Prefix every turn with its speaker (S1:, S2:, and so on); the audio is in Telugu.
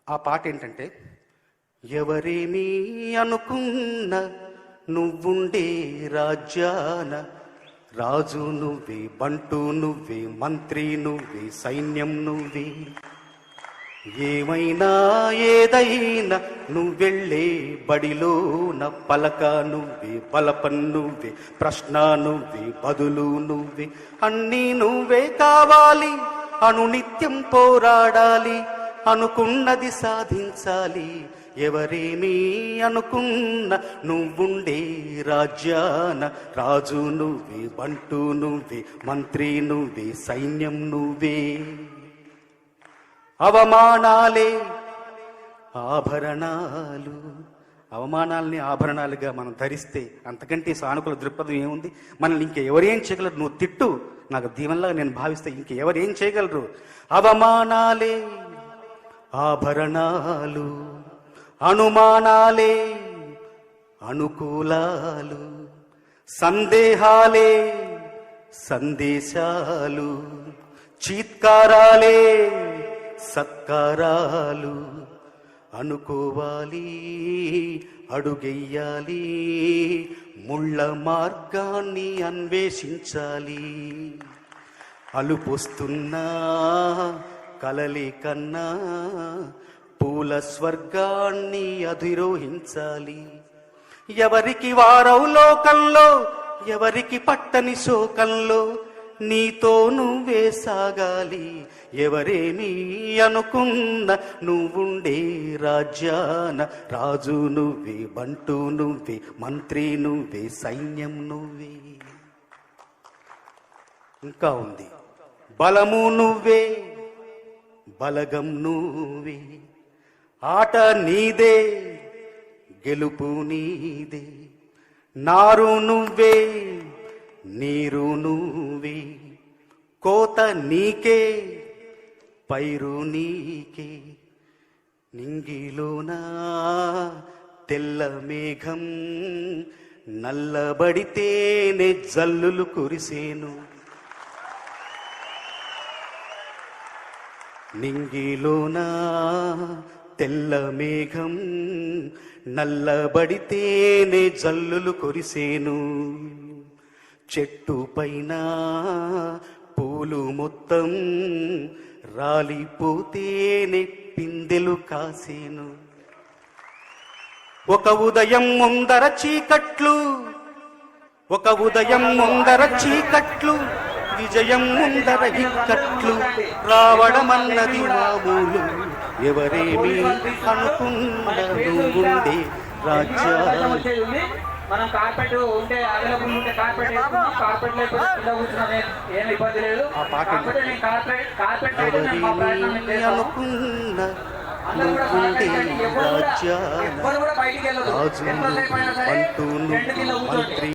S1: ఆ పాట ఏంటంటే, ఎవరేమీ అనుకున్న నువ్వుండే రాజ్యాన రాజు నువ్వే, బంటు నువ్వే, మంత్రి నువ్వే, సైన్యం నువ్వే, ఏమైనా ఏదైనా నువ్వెళ్ళే బడిలోన పలక నువ్వే, బలపం నువ్వే, ప్రశ్న నువ్వే, బదులు నువ్వే, అన్నీ నువ్వే కావాలి, అనునిత్యం పోరాడాలి, అనుకున్నది సాధించాలి. ఎవరేమీ అనుకున్న నువ్వుండే రాజ్యాన రాజు నువ్వే, బంటు నువ్వే, మంత్రి నువ్వే, సైన్యం నువ్వే. అవమానాలే ఆభరణాలు, అవమానాల్ని ఆభరణాలుగా మనం ధరిస్తే అంతకంటే సానుకూల దృక్పథం ఏముంది? మనల్ని ఇంకెవరేం చేయగలరు? నువ్వు తిట్టు, నాకు దీవెనలాగా నేను భావిస్తే ఇంకెవరేం చేయగలరు? అవమానాలే ఆభరణాలు, అనుమానాలే అనుకూలాలు, సందేహాలే సందేశాలు, చీత్కారాలే సత్కారాలు, అనుకోవాలి అడుగెయ్యాలి, ముళ్ళ మార్గాన్ని అన్వేషించాలి, అలుపొస్తున్నా కలలే కన్నా పూల స్వర్గాన్ని అధిరోహించాలి. ఎవరికి వారవు లోకంలో, ఎవరికి పట్టని శోకంలో, నీతో నువ్వే సాగాలి. ఎవరేమీ అనుకున్న నువ్వుండే రాజ్యాన రాజు నువ్వే, బంటు నువ్వే, మంత్రి నువ్వే, సైన్యం నువ్వే. ఇంకా ఉంది, బలము నువ్వే, బలగం నువ్వే, ఆట నీదే, గెలుపు నీదే, నారు నువ్వే, నీరు నువ్వే, కోత నీకే, పైరు నీకే, నింగిలోనా తెల్ల మేఘం నల్లబడితేనే జల్లులు కురిసేను, నింగిలోనా తెల్ల మేఘం నల్లబడితేనే జల్లులు కురిసేను, చెట్టు పైన పూలు మొత్తం రాలిపోతేనే పిందెలు కాసేను, ఒక ఉదయం ముందర చీకట్లు, ఒక ఉదయం ముందర చీకట్లు, విజయం ముందర ఇక్కట్లు, రావడమన్నది మామూలు. ఎవరేమీ అనుకున్న నువ్వుండే రాజ్యాలు.
S2: మనం కార్పెట్ ఉంటే అవైలబుల్ ఉంటే కార్పెట్ వేసుకున్నాం, కార్పెట్ లేకపోతే కూర్చున్నాం, ఏం ఇబ్బంది లేదు. కార్పెట్
S1: అనుకున్న నువ్వుండే రాజ్యాన రాజు బంటు మంత్రి